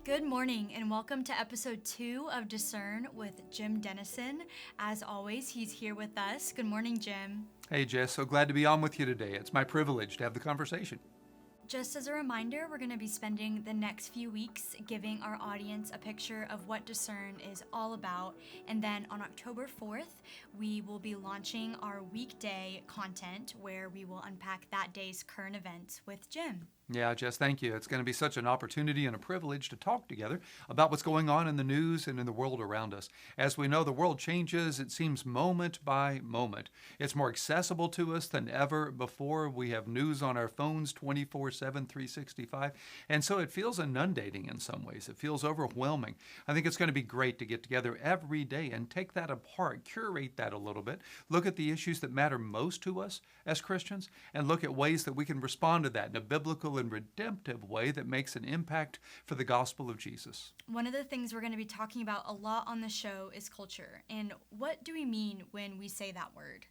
Good morning and welcome to episode 2 of Discern with Jim Denison. As always, he's here with us. Good morning, Jim. Hey, Jess, so glad to be on with you today. It's my privilege to have the conversation. Just as a reminder, we're going to be spending the next few weeks giving our audience a picture of what Discern is all about. And then on October 4th, we will be launching our weekday content where we will unpack that day's current events with Jim. Yeah, Jess, thank you. It's going to be such an opportunity and a privilege to talk together about what's going on in the news and in the world around us. As we know, the world changes, it seems, moment by moment. It's more accessible to us than ever before. We have news on our phones 24/7, 365, and so it feels inundating in some ways. It feels overwhelming. I think it's going to be great to get together every day and take that apart, curate that a little bit, look at the issues that matter most to us as Christians, and look at ways that we can respond to that in a biblical and redemptive way that makes an impact for the gospel of Jesus. One of the things we're going to be talking about a lot on the show is culture. And what do we mean when we say that word?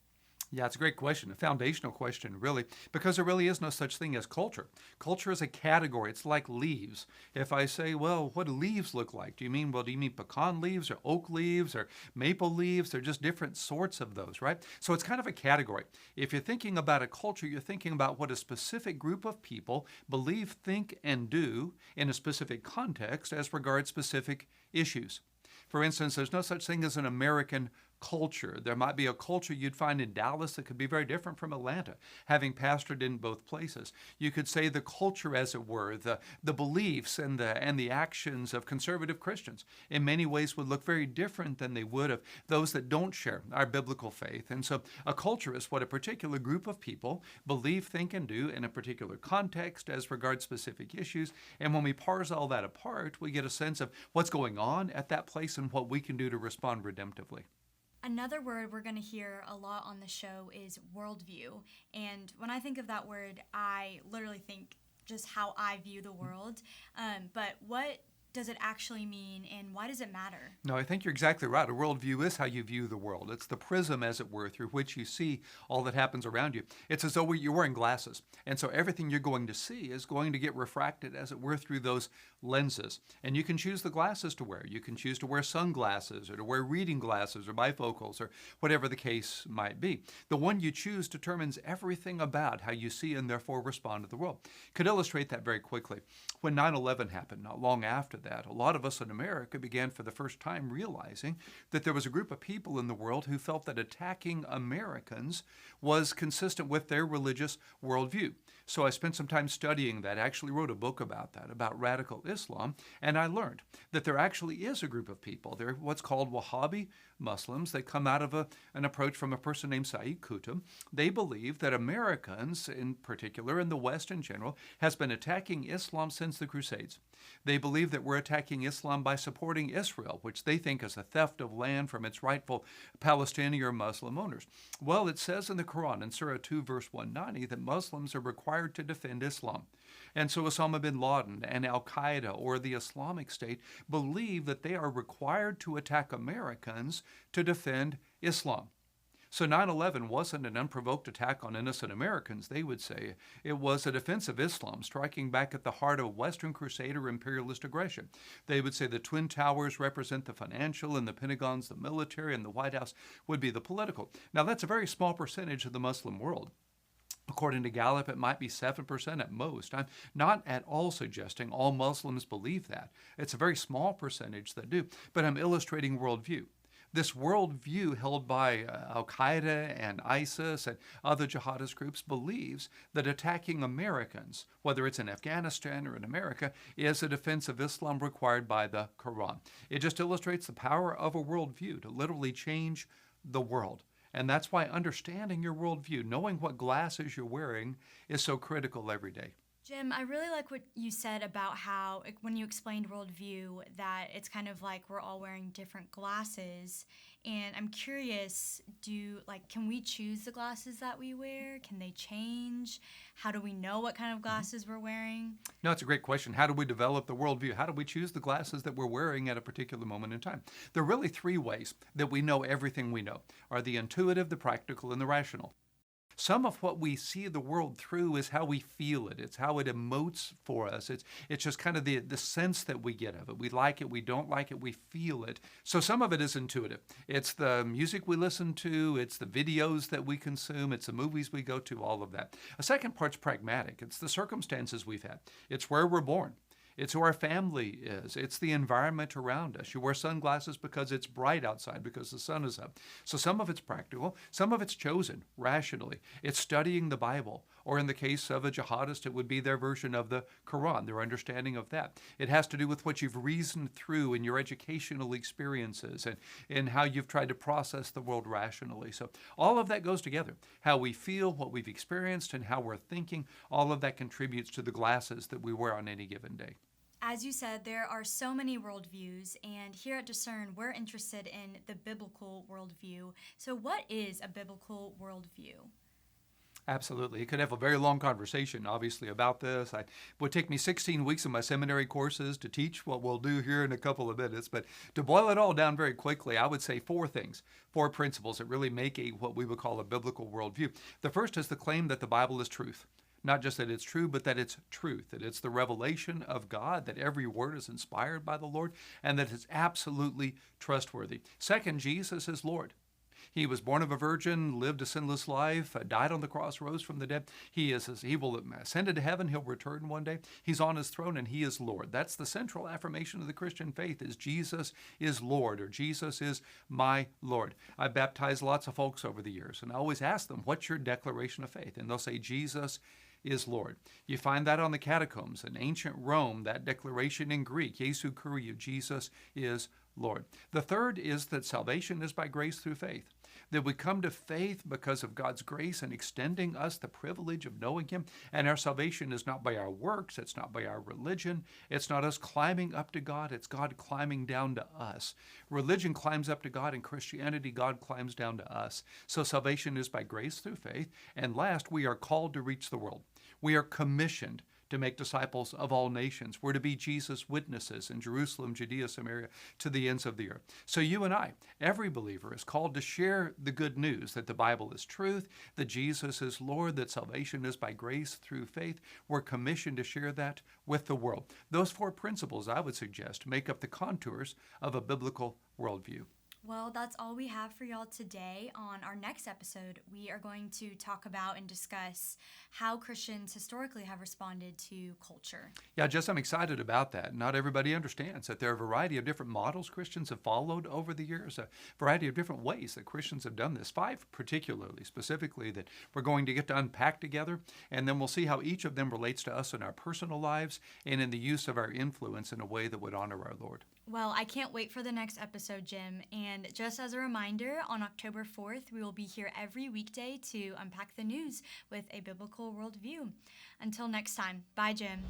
Yeah, it's a great question, a foundational question, really, because there really is no such thing as culture. Culture is a category. It's like leaves. If I say, well, what do leaves look like? Do you mean pecan leaves or oak leaves or maple leaves? They're just different sorts of those, right? So it's kind of a category. If you're thinking about a culture, you're thinking about what a specific group of people believe, think, and do in a specific context as regards specific issues. For instance, there's no such thing as an American culture. There might be a culture you'd find in Dallas that could be very different from Atlanta, having pastored in both places. You could say the culture, as it were, the beliefs and the actions of conservative Christians in many ways would look very different than they would of those that don't share our biblical faith. And so a culture is what a particular group of people believe, think, and do in a particular context as regards specific issues. And when we parse all that apart, we get a sense of what's going on at that place and what we can do to respond redemptively. Another word we're going to hear a lot on the show is worldview. And when I think of that word, I literally think just how I view the world. But what does it actually mean, and why does it matter? No, I think you're exactly right. A worldview is how you view the world. It's the prism, as it were, through which you see all that happens around you. It's as though you're wearing glasses. And so everything you're going to see is going to get refracted, as it were, through those lenses. And you can choose the glasses to wear. You can choose to wear sunglasses or to wear reading glasses or bifocals or whatever the case might be. The one you choose determines everything about how you see and therefore respond to the world. Could illustrate that very quickly. When 9/11 happened, not long after that, a lot of us in America began for the first time realizing that there was a group of people in the world who felt that attacking Americans was consistent with their religious worldview. So I spent some time studying that, actually wrote a book about that, about radical Islam, and I learned that there actually is a group of people. They're what's called Wahhabi Muslims. They come out of an approach from a person named Sayyid Qutb. They believe that Americans, in particular, and the West in general, has been attacking Islam since the Crusades. They believe that we're attacking Islam by supporting Israel, which they think is a theft of land from its rightful Palestinian or Muslim owners. Well, it says in the Quran, in Surah 2, verse 190, that Muslims are required to defend Islam. And so Osama bin Laden and Al-Qaeda or the Islamic State believe that they are required to attack Americans to defend Islam. So 9/11 wasn't an unprovoked attack on innocent Americans, they would say. It was a defense of Islam, striking back at the heart of Western Crusader imperialist aggression. They would say the Twin Towers represent the financial and the Pentagon's the military and the White House would be the political. Now that's a very small percentage of the Muslim world. According to Gallup, it might be 7% at most. I'm not at all suggesting all Muslims believe that. It's a very small percentage that do, but I'm illustrating worldview. This worldview held by Al-Qaeda and ISIS and other jihadist groups believes that attacking Americans, whether it's in Afghanistan or in America, is a defense of Islam required by the Quran. It just illustrates the power of a worldview to literally change the world. And that's why understanding your worldview, knowing what glasses you're wearing, is so critical every day. Jim, I really like what you said about how, when you explained worldview, that it's kind of like we're all wearing different glasses. And I'm curious, can we choose the glasses that we wear? Can they change? How do we know what kind of glasses we're wearing? No, it's a great question. How do we develop the worldview? How do we choose the glasses that we're wearing at a particular moment in time? There are really three ways that we know everything we know, are the intuitive, the practical, and the rational. Some of what we see the world through is how we feel it. It's how it emotes for us. It's just kind of the sense that we get of it. We like it, we don't like it, we feel it. So some of it is intuitive. It's the music we listen to, it's the videos that we consume, it's the movies we go to, all of that. A second part's pragmatic. It's the circumstances we've had. It's where we're born. It's who our family is. It's the environment around us. You wear sunglasses because it's bright outside, because the sun is up. So some of it's practical. Some of it's chosen rationally. It's studying the Bible. Or in the case of a jihadist, it would be their version of the Quran, their understanding of that. It has to do with what you've reasoned through in your educational experiences and in how you've tried to process the world rationally. So all of that goes together. How we feel, what we've experienced, and how we're thinking, all of that contributes to the glasses that we wear on any given day. As you said, there are so many worldviews, and here at Discern, we're interested in the biblical worldview. So what is a biblical worldview? Absolutely. It could have a very long conversation, obviously, about this. It would take me 16 weeks of my seminary courses to teach what we'll do here in a couple of minutes. But to boil it all down very quickly, I would say four things, four principles that really make what we would call a biblical worldview. The first is the claim that the Bible is truth. Not just that it's true, but that it's truth, that it's the revelation of God, that every word is inspired by the Lord, and that it's absolutely trustworthy. Second, Jesus is Lord. He was born of a virgin, lived a sinless life, died on the cross, rose from the dead. He will ascend into heaven. He'll return one day. He's on his throne, and he is Lord. That's the central affirmation of the Christian faith, is Jesus is Lord, or Jesus is my Lord. I baptized lots of folks over the years, and I always ask them, what's your declaration of faith? And they'll say, Jesus is Lord. You find that on the catacombs. In ancient Rome, that declaration in Greek, Jesu Kyriou, Jesus is Lord. The third is that salvation is by grace through faith. That we come to faith because of God's grace and extending us the privilege of knowing Him. And our salvation is not by our works. It's not by our religion. It's not us climbing up to God. It's God climbing down to us. Religion climbs up to God. In Christianity, God climbs down to us. So salvation is by grace through faith. And last, we are called to reach the world. We are commissioned to make disciples of all nations. We're to be Jesus' witnesses in Jerusalem, Judea, Samaria, to the ends of the earth. So you and I, every believer, is called to share the good news that the Bible is truth, that Jesus is Lord, that salvation is by grace through faith. We're commissioned to share that with the world. Those four principles, I would suggest, make up the contours of a biblical worldview. Well, that's all we have for y'all today. On our next episode, we are going to talk about and discuss how Christians historically have responded to culture. Yeah, Jess, I'm excited about that. Not everybody understands that there are a variety of different models Christians have followed over the years, a variety of different ways that Christians have done this, 5 particularly, specifically, that we're going to get to unpack together, and then we'll see how each of them relates to us in our personal lives and in the use of our influence in a way that would honor our Lord. Well, I can't wait for the next episode, Jim. And just as a reminder, on October 4th, we will be here every weekday to unpack the news with a biblical worldview. Until next time, bye, Jim.